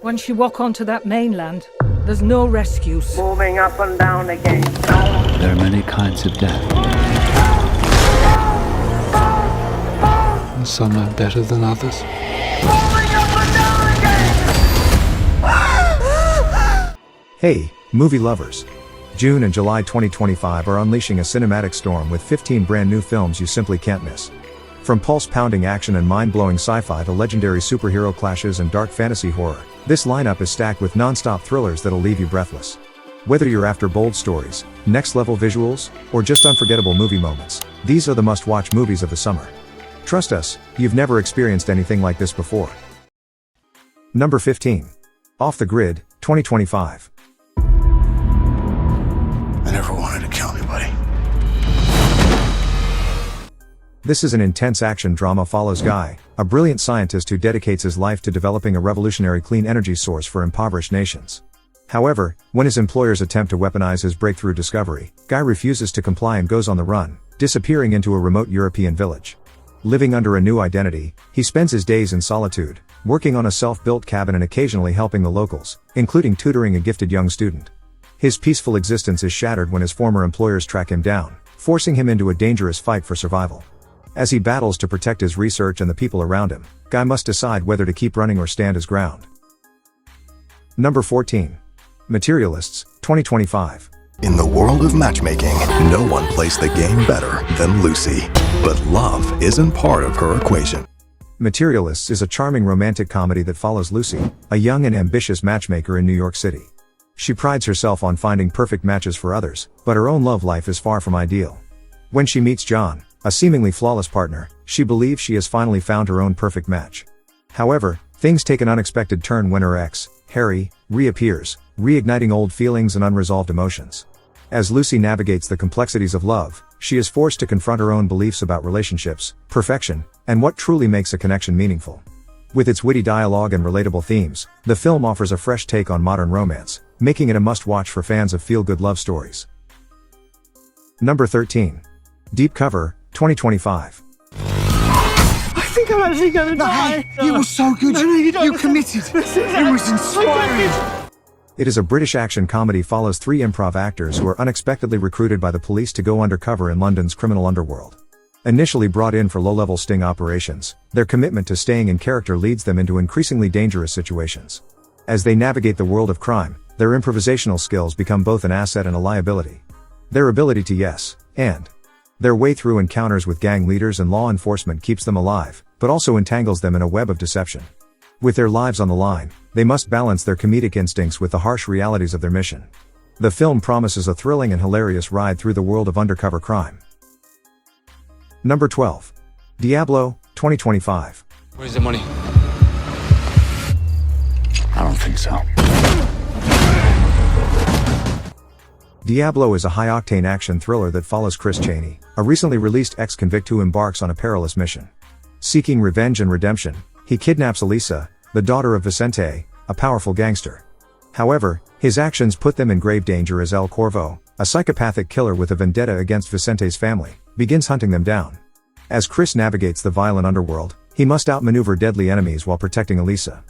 Once you walk onto that mainland, there's no rescues. Moving up and down again. There are many kinds of death. And some are better than others. Moving up and down again! Hey, movie lovers. June and July 2025 are unleashing a cinematic storm with 15 brand new films you simply can't miss. From pulse-pounding action and mind-blowing sci-fi to legendary superhero clashes and dark fantasy horror, this lineup is stacked with non-stop thrillers that'll leave you breathless. Whether you're after bold stories, next-level visuals, or just unforgettable movie moments, these are the must-watch movies of the summer. Trust us, you've never experienced anything like this before. Number 15. Off the Grid, 2025. I never wanted to kill anybody. This is an intense action drama follows Guy, a brilliant scientist who dedicates his life to developing a revolutionary clean energy source for impoverished nations. However, when his employers attempt to weaponize his breakthrough discovery, Guy refuses to comply and goes on the run, disappearing into a remote European village. Living under a new identity, he spends his days in solitude, working on a self-built cabin and occasionally helping the locals, including tutoring a gifted young student. His peaceful existence is shattered when his former employers track him down, forcing him into a dangerous fight for survival. As he battles to protect his research and the people around him, Guy must decide whether to keep running or stand his ground. Number 14. Materialists, 2025. In the world of matchmaking, no one plays the game better than Lucy. But love isn't part of her equation. Materialists is a charming romantic comedy that follows Lucy, a young and ambitious matchmaker in New York City. She prides herself on finding perfect matches for others, but her own love life is far from ideal. When she meets John, a seemingly flawless partner, she believes she has finally found her own perfect match. However, things take an unexpected turn when her ex, Harry, reappears, reigniting old feelings and unresolved emotions. As Lucy navigates the complexities of love, she is forced to confront her own beliefs about relationships, perfection, and what truly makes a connection meaningful. With its witty dialogue and relatable themes, the film offers a fresh take on modern romance, making it a must-watch for fans of feel-good love stories. Number 13. Deep Cover, 2025. I think I'm actually gonna die. You were so good. You committed. It was inspiring. It is a British action comedy follows three improv actors who are unexpectedly recruited by the police to go undercover in London's criminal underworld. Initially brought in for low-level sting operations, their commitment to staying in character leads them into increasingly dangerous situations. As they navigate the world of crime, their improvisational skills become both an asset and a liability. Their ability to yes, and their way through encounters with gang leaders and law enforcement keeps them alive, but also entangles them in a web of deception. With their lives on the line, they must balance their comedic instincts with the harsh realities of their mission. The film promises a thrilling and hilarious ride through the world of undercover crime. Number 12. DIABLO, 2025. Where's the money? I don't think so. DIABLO is a high-octane action thriller that follows Chris Chaney, a recently released ex-convict who embarks on a perilous mission. Seeking revenge and redemption, he kidnaps Elisa, the daughter of Vicente, a powerful gangster. However, his actions put them in grave danger as El Corvo, a psychopathic killer with a vendetta against Vicente's family, begins hunting them down. As Chris navigates the violent underworld, he must outmaneuver deadly enemies while protecting Elisa.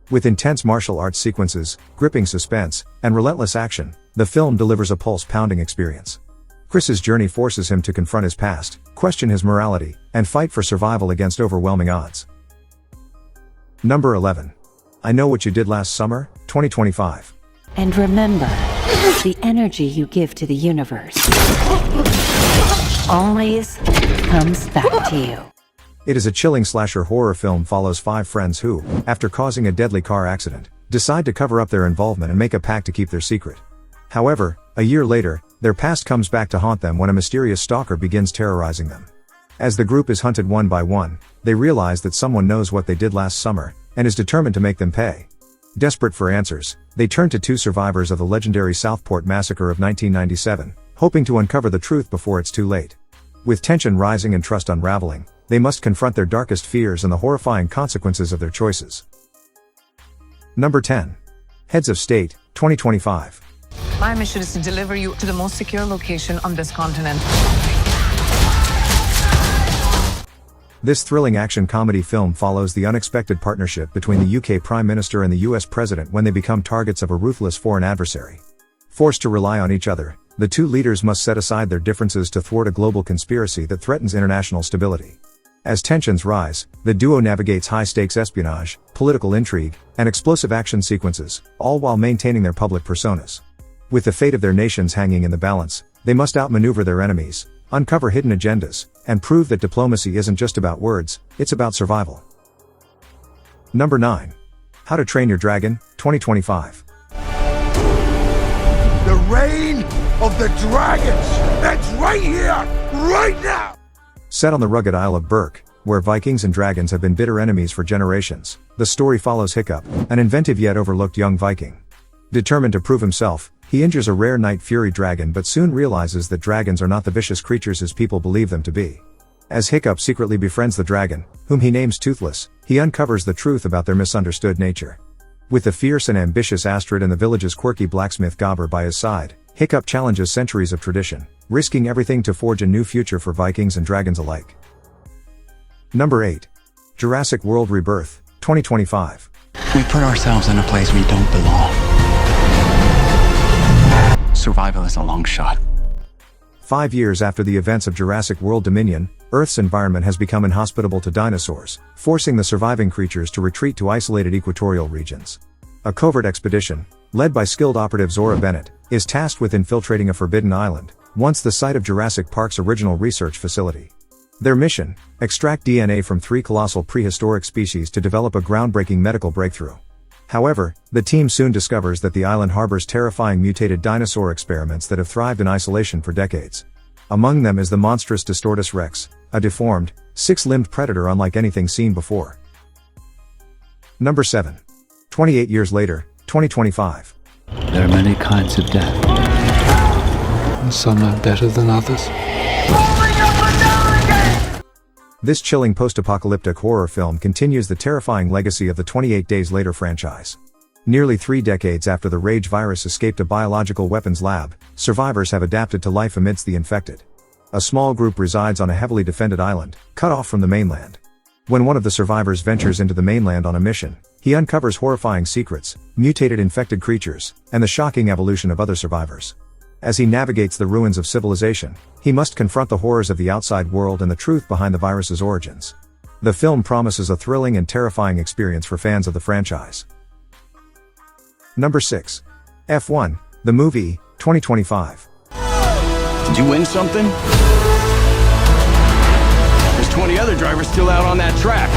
With intense martial arts sequences, gripping suspense, and relentless action, the film delivers a pulse-pounding experience. Chris's journey forces him to confront his past, question his morality, and fight for survival against overwhelming odds. Number 11. I Know What You Did Last Summer, 2025. And remember, the energy you give to the universe always comes back to you. It is a chilling slasher horror film follows five friends who, after causing a deadly car accident, decide to cover up their involvement and make a pact to keep their secret. However, a year later, their past comes back to haunt them when a mysterious stalker begins terrorizing them. As the group is hunted one by one, they realize that someone knows what they did last summer, and is determined to make them pay. Desperate for answers, they turn to two survivors of the legendary Southport massacre of 1997, hoping to uncover the truth before it's too late. With tension rising and trust unraveling, they must confront their darkest fears and the horrifying consequences of their choices. Number 10. Heads of State, 2025. My mission is to deliver you to the most secure location on this continent. This thrilling action comedy film follows the unexpected partnership between the UK Prime Minister and the US President when they become targets of a ruthless foreign adversary. Forced to rely on each other, the two leaders must set aside their differences to thwart a global conspiracy that threatens international stability. As tensions rise, the duo navigates high-stakes espionage, political intrigue, and explosive action sequences, all while maintaining their public personas. With the fate of their nations hanging in the balance, they must outmaneuver their enemies, uncover hidden agendas, and prove that diplomacy isn't just about words, it's about survival. Number 9. How to Train Your Dragon, 2025. The reign of the dragons! It's right here! Right now! Set on the rugged Isle of Berk, where Vikings and dragons have been bitter enemies for generations, the story follows Hiccup, an inventive yet overlooked young Viking. Determined to prove himself, he injures a rare night fury dragon but soon realizes that dragons are not the vicious creatures his people believe them to be. As Hiccup secretly befriends the dragon, whom he names Toothless, he uncovers the truth about their misunderstood nature. With the fierce and ambitious Astrid and the village's quirky blacksmith Gobber by his side, Hiccup challenges centuries of tradition, risking everything to forge a new future for Vikings and dragons alike. Number 8. Jurassic World Rebirth, 2025. We put ourselves in a place we don't belong. Survival is a long shot. 5 years after the events of Jurassic World Dominion, Earth's environment has become inhospitable to dinosaurs, forcing the surviving creatures to retreat to isolated equatorial regions. A covert expedition, led by skilled operative Zora Bennett, is tasked with infiltrating a forbidden island, once the site of Jurassic Park's original research facility. Their mission: extract DNA from 3 colossal prehistoric species to develop a groundbreaking medical breakthrough. However, the team soon discovers that the island harbors terrifying mutated dinosaur experiments that have thrived in isolation for decades. Among them is the monstrous Distortus Rex, a deformed, 6-limbed predator unlike anything seen before. Number 7. 28 years later, 2025. There are many kinds of death. And some are better than others. This chilling post-apocalyptic horror film continues the terrifying legacy of the 28 Days Later franchise. Nearly 3 decades after the Rage virus escaped a biological weapons lab, survivors have adapted to life amidst the infected. A small group resides on a heavily defended island, cut off from the mainland. When one of the survivors ventures into the mainland on a mission, he uncovers horrifying secrets, mutated infected creatures, and the shocking evolution of other survivors. As he navigates the ruins of civilization, he must confront the horrors of the outside world and the truth behind the virus's origins. The film promises a thrilling and terrifying experience for fans of the franchise. Number 6. F1, the movie, 2025. Did you win something? There's 20 other drivers still out on that track.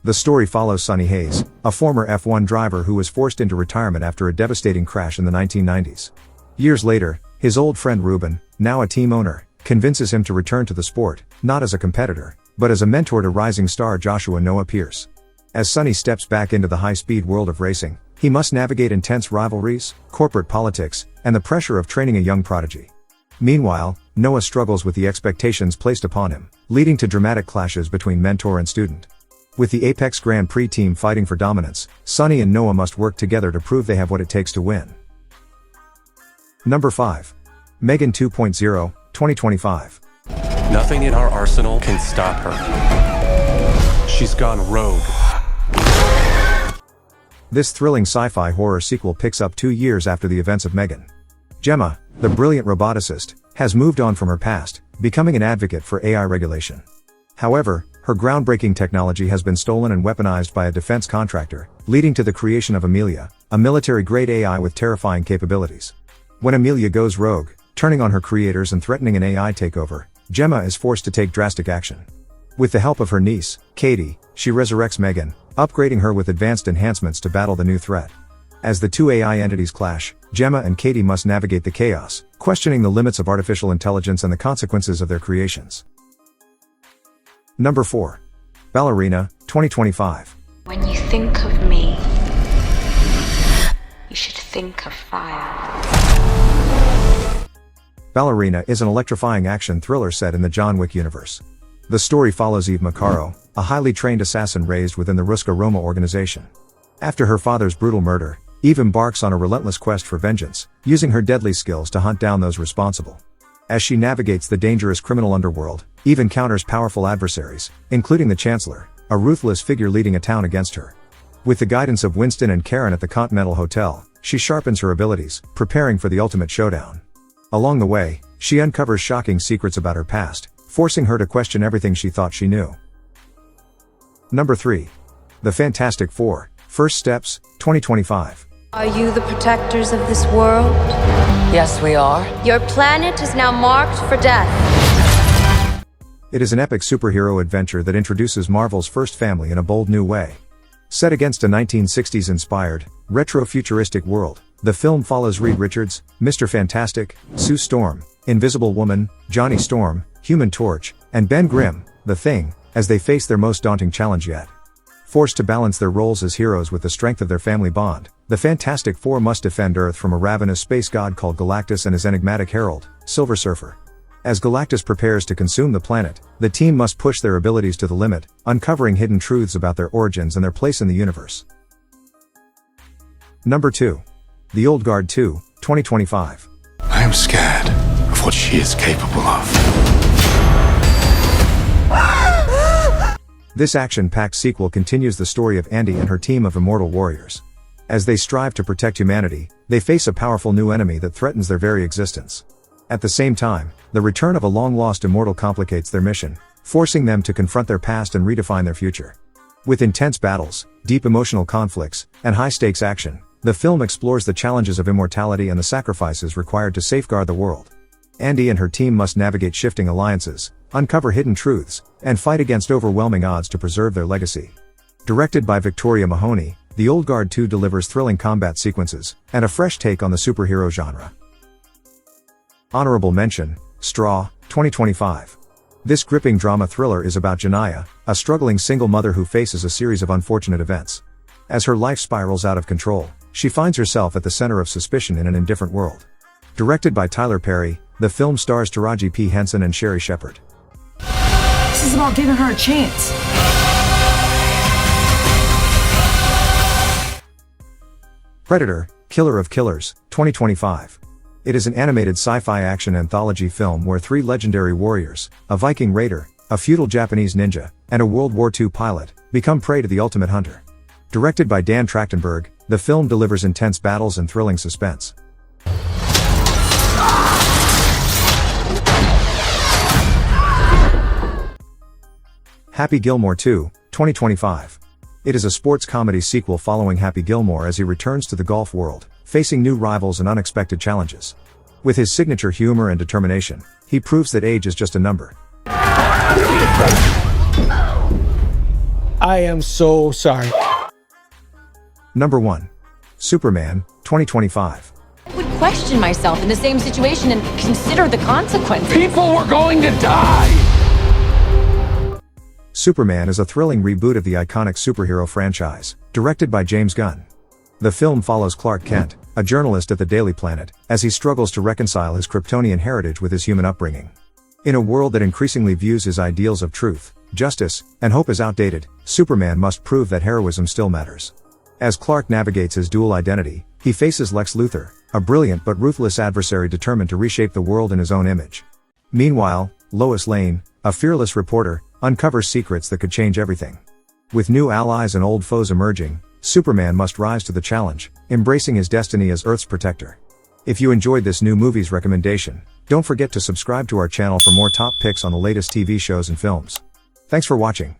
The story follows Sonny Hayes, a former F1 driver who was forced into retirement after a devastating crash in the 1990s. Years later, his old friend Ruben, now a team owner, convinces him to return to the sport, not as a competitor, but as a mentor to rising star Joshua Noah Pierce. As Sonny steps back into the high-speed world of racing, he must navigate intense rivalries, corporate politics, and the pressure of training a young prodigy. Meanwhile, Noah struggles with the expectations placed upon him, leading to dramatic clashes between mentor and student. With the Apex Grand Prix team fighting for dominance, Sonny and Noah must work together to prove they have what it takes to win. Number 5. Megan 2.0, 2025. Nothing in our arsenal can stop her. She's gone rogue. This thrilling sci-fi horror sequel picks up 2 years after the events of Megan. Gemma, the brilliant roboticist, has moved on from her past, becoming an advocate for AI regulation. However, her groundbreaking technology has been stolen and weaponized by a defense contractor, leading to the creation of Amelia, a military-grade AI with terrifying capabilities. When Amelia goes rogue, turning on her creators and threatening an AI takeover, Gemma is forced to take drastic action. With the help of her niece, Katie, she resurrects Megan, upgrading her with advanced enhancements to battle the new threat. As the two AI entities clash, Gemma and Katie must navigate the chaos, questioning the limits of artificial intelligence and the consequences of their creations. Number 4. Ballerina, 2025. When you think of me, you should think of fire. Ballerina is an electrifying action thriller set in the John Wick universe. The story follows Eve Macaro, a highly trained assassin raised within the Ruska Roma organization. After her father's brutal murder, Eve embarks on a relentless quest for vengeance, using her deadly skills to hunt down those responsible. As she navigates the dangerous criminal underworld, Eve encounters powerful adversaries, including the Chancellor, a ruthless figure leading a town against her. With the guidance of Winston and Karen at the Continental Hotel, she sharpens her abilities, preparing for the ultimate showdown. Along the way, she uncovers shocking secrets about her past, forcing her to question everything she thought she knew. Number 3. The Fantastic Four, First Steps, 2025. Are you the protectors of this world? Yes, we are. Your planet is now marked for death. It is an epic superhero adventure that introduces Marvel's first family in a bold new way. Set against a 1960s-inspired, retro-futuristic world, the film follows Reed Richards, Mr. Fantastic, Sue Storm, Invisible Woman, Johnny Storm, Human Torch, and Ben Grimm, the Thing, as they face their most daunting challenge yet. Forced to balance their roles as heroes with the strength of their family bond, the Fantastic Four must defend Earth from a ravenous space god called Galactus and his enigmatic herald, Silver Surfer. As Galactus prepares to consume the planet, the team must push their abilities to the limit, uncovering hidden truths about their origins and their place in the universe. Number 2. The Old Guard 2, 2025. I am scared of what she is capable of. This action-packed sequel continues the story of Andy and her team of immortal warriors. As they strive to protect humanity, they face a powerful new enemy that threatens their very existence. At the same time, the return of a long-lost immortal complicates their mission, forcing them to confront their past and redefine their future. With intense battles, deep emotional conflicts, and high-stakes action, the film explores the challenges of immortality and the sacrifices required to safeguard the world. Andy and her team must navigate shifting alliances, uncover hidden truths, and fight against overwhelming odds to preserve their legacy. Directed by Victoria Mahoney, The Old Guard 2 delivers thrilling combat sequences, and a fresh take on the superhero genre. Honorable mention, Straw, 2025. This gripping drama thriller is about Janaya, a struggling single mother who faces a series of unfortunate events. As her life spirals out of control, she finds herself at the center of suspicion in an indifferent world. Directed by Tyler Perry, the film stars Taraji P. Henson and Sherry Shepard. This is about giving her a chance. Predator, Killer of Killers, 2025. It is an animated sci-fi action anthology film where 3 legendary warriors, a Viking raider, a feudal Japanese ninja, and a World War II pilot, become prey to the ultimate hunter. Directed by Dan Trachtenberg, the film delivers intense battles and thrilling suspense. Happy Gilmore 2, 2025. It is a sports comedy sequel following Happy Gilmore as he returns to the golf world, facing new rivals and unexpected challenges. With his signature humor and determination, he proves that age is just a number. I am so sorry. Number 1. Superman, 2025. I would question myself in the same situation and consider the consequences. People were going to die! Superman is a thrilling reboot of the iconic superhero franchise, directed by James Gunn. The film follows Clark Kent, a journalist at the Daily Planet, as he struggles to reconcile his Kryptonian heritage with his human upbringing. In a world that increasingly views his ideals of truth, justice, and hope as outdated, Superman must prove that heroism still matters. As Clark navigates his dual identity, he faces Lex Luthor, a brilliant but ruthless adversary determined to reshape the world in his own image. Meanwhile, Lois Lane, a fearless reporter, uncovers secrets that could change everything. With new allies and old foes emerging, Superman must rise to the challenge, embracing his destiny as Earth's protector. If you enjoyed this new movies recommendation, don't forget to subscribe to our channel for more top picks on the latest TV shows and films. Thanks for watching.